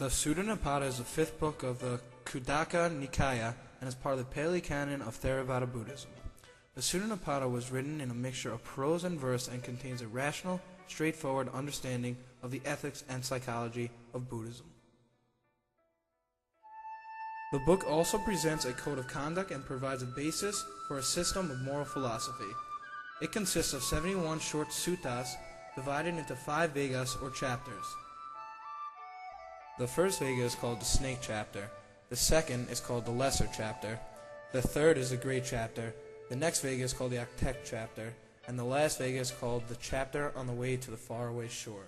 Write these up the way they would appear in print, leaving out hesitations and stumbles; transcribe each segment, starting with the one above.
The Sutta Nipata is the fifth book of the Khuddaka Nikaya and is part of the Pali Canon of Theravada Buddhism. The Sutta Nipata was written in a mixture of prose and verse and contains a rational, straightforward understanding of the ethics and psychology of Buddhism. The book also presents a code of conduct and provides a basis for a system of moral philosophy. It consists of 71 short suttas divided into 5 vegas or chapters. The first vega is called the snake chapter, the second is called the lesser chapter, the third is the great chapter, the next vega is called the octet chapter, and the last vega is called the chapter on the way to the faraway shore.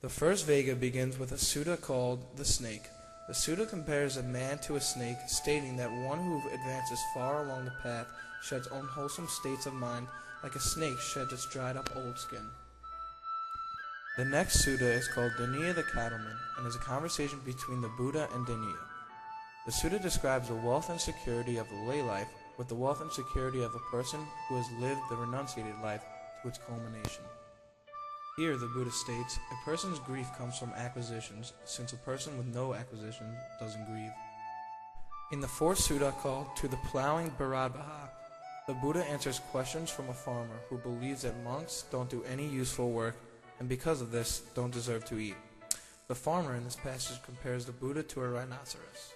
The first vega begins with a sutta called the snake. The sutta compares a man to a snake, stating that one who advances far along the path sheds unwholesome states of mind like a snake sheds its dried up old skin. The next sutta is called Daniya the Cattleman and is a conversation between the Buddha and Daniya. The sutta describes the wealth and security of the lay life with the wealth and security of a person who has lived the renunciated life to its culmination. Here the Buddha states, a person's grief comes from acquisitions, since a person with no acquisition doesn't grieve. In the fourth sutta called To the Plowing Bharadvaha, the Buddha answers questions from a farmer who believes that monks don't do any useful work and because of this don't deserve to eat. The farmer in this passage compares the Buddha to a rhinoceros,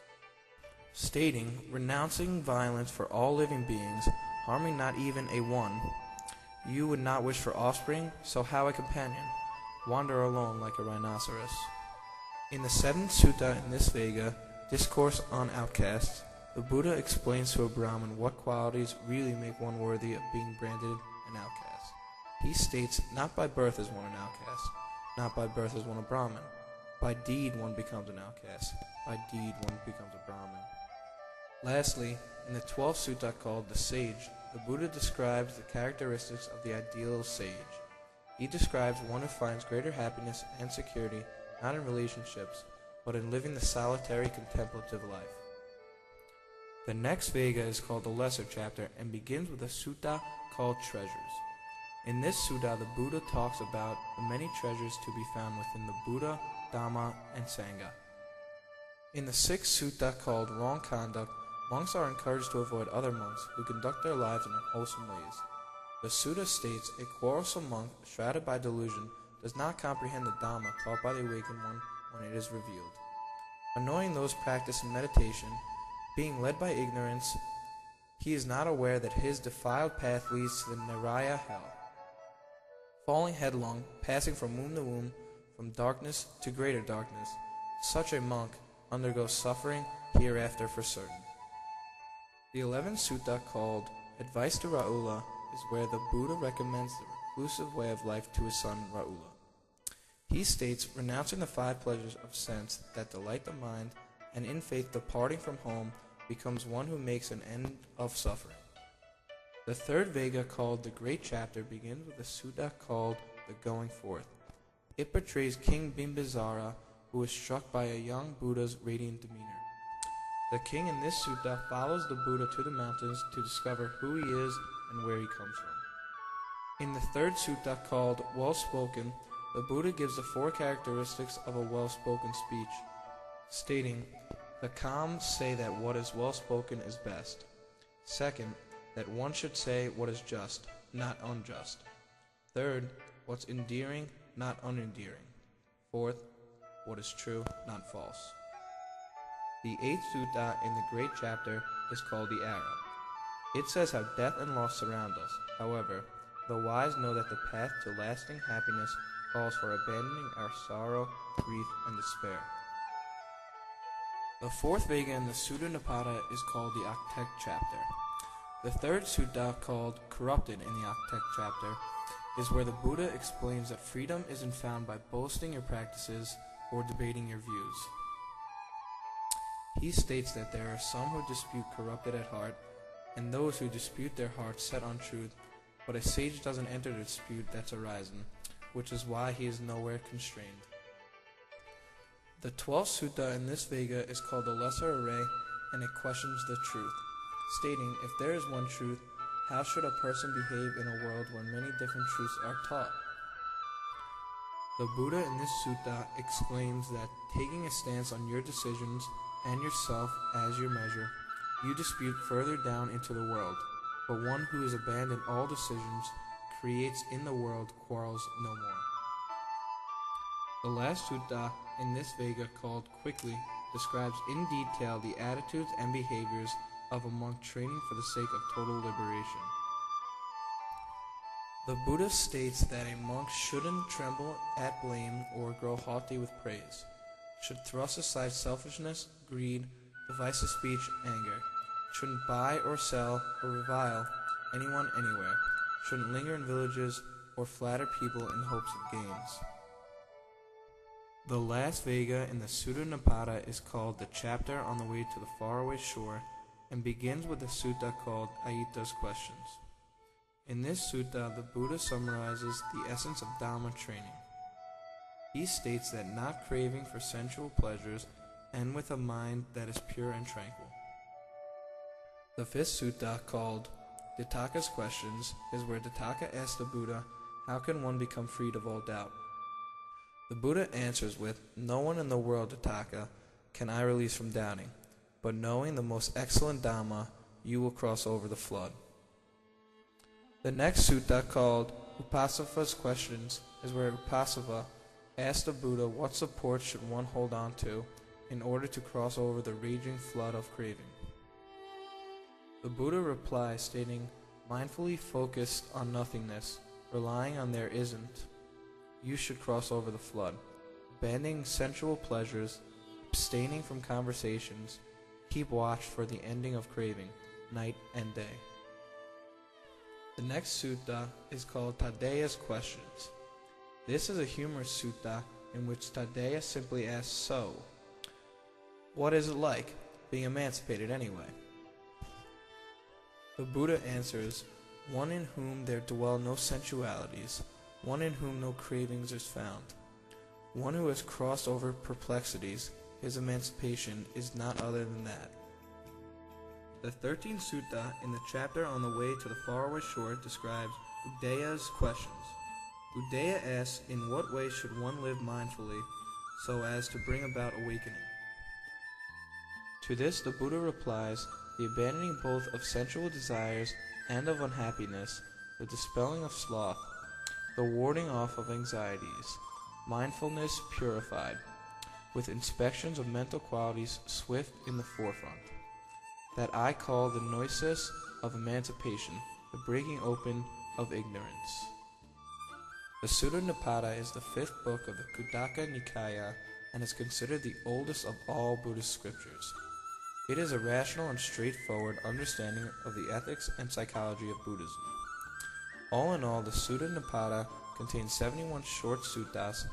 stating, renouncing violence for all living beings, harming not even a one. You would not wish for offspring, so how a companion? Wander alone like a rhinoceros. In the seventh sutta in this Vega, Discourse on Outcasts, the Buddha explains to a Brahmin what qualities really make one worthy of being branded an outcast. He states, not by birth is one an outcast, not by birth is one a Brahmin. By deed one becomes an outcast, by deed one becomes a Brahmin. Lastly, in the 12th sutta called the Sage, the Buddha describes the characteristics of the ideal sage. He describes one who finds greater happiness and security not in relationships, but in living the solitary contemplative life. The next Vega is called the Lesser Chapter and begins with a sutta called Treasures. In this sutta, the Buddha talks about the many treasures to be found within the Buddha, Dhamma, and Sangha. In the sixth sutta called Wrong Conduct, monks are encouraged to avoid other monks who conduct their lives in unwholesome ways. The sutta states a quarrelsome monk shrouded by delusion does not comprehend the Dhamma taught by the awakened one when it is revealed. Annoying those practicing meditation, being led by ignorance, he is not aware that his defiled path leads to the Niraya hell. Falling headlong, passing from womb to womb, from darkness to greater darkness, such a monk undergoes suffering hereafter for certain. The 11th sutta called Advice to Rahula is where the Buddha recommends the reclusive way of life to his son Rahula. He states, renouncing the 5 pleasures of sense that delight the mind, and in faith departing from home, becomes one who makes an end of suffering. The third Vega called the Great Chapter begins with a sutta called the Going Forth. It portrays King Bimbisara, who is struck by a young Buddha's radiant demeanor. The king in this sutta follows the Buddha to the mountains to discover who he is and where he comes from. In the third sutta called Well Spoken, the Buddha gives the 4 characteristics of a well-spoken speech, stating, the calm say that what is well-spoken is best. Second, that one should say what is just, not unjust. Third, what's endearing, not unendearing. Fourth, what is true, not false. The 8th sutta in the Great Chapter is called the Arrow. It says how death and loss surround us. However, the wise know that the path to lasting happiness calls for abandoning our sorrow, grief, and despair. The 4th Vega in the Sutta Nipata is called the Octet Chapter. The 3rd sutta, called Corrupted in the Octet Chapter, is where the Buddha explains that freedom isn't found by boasting your practices or debating your views. He states that there are some who dispute corrupted at heart, and those who dispute their hearts set on truth, but a sage doesn't enter the dispute that's arisen, which is why he is nowhere constrained. The 12th sutta in this Vega is called the Lesser Array, and it questions the truth, stating, if there is one truth, how should a person behave in a world where many different truths are taught? The Buddha in this sutta exclaims that taking a stance on your decisions and yourself as your measure, you dispute further down into the world, but one who has abandoned all decisions creates in the world quarrels no more. The last sutta in this Vega, called Quickly, describes in detail the attitudes and behaviors of a monk training for the sake of total liberation. The Buddha states that a monk shouldn't tremble at blame or grow haughty with praise, should thrust aside selfishness, greed, the vice of speech, anger, shouldn't buy or sell or revile anyone anywhere, shouldn't linger in villages or flatter people in hopes of gains. The last Vega in the Sutta Nipata is called the chapter on the way to the faraway shore and begins with a sutta called Ayita's Questions. In this sutta, the Buddha summarizes the essence of Dhamma training. He states that not craving for sensual pleasures and with a mind that is pure and tranquil. The fifth sutta, called Ditthaka's Questions, is where Ditthaka asks the Buddha, how can one become freed of all doubt? The Buddha answers with, no one in the world, Ditthaka, can I release from doubting, but knowing the most excellent Dhamma, you will cross over the flood. The next sutta, called Upasava's Questions, is where Upasava asks the Buddha what support should one hold on to in order to cross over the raging flood of craving. The Buddha replies stating, mindfully focused on nothingness, relying on there isn't, you should cross over the flood, abandoning sensual pleasures, abstaining from conversations, keep watch for the ending of craving, night and day. The next sutta is called Taddhaya's Questions. This is a humorous sutta in which Taddhaya simply asks, so, what is it like, being emancipated anyway? The Buddha answers, one in whom there dwell no sensualities, one in whom no cravings is found, one who has crossed over perplexities, his emancipation is not other than that. The 13th sutta in the chapter on the way to the faraway shore describes Uddaya's questions. Uddaya asks, in what way should one live mindfully so as to bring about awakening? To this the Buddha replies, the abandoning both of sensual desires and of unhappiness, the dispelling of sloth, the warding off of anxieties, mindfulness purified, with inspections of mental qualities swift in the forefront. That I call the noesis of emancipation, the breaking open of ignorance. The Sutta Nipata is the fifth book of the Khuddaka Nikaya and is considered the oldest of all Buddhist scriptures. It is a rational and straightforward understanding of the ethics and psychology of Buddhism. All in all, the Sutta Nipata contains 71 short suttas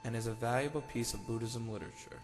and is a valuable piece of Buddhism literature.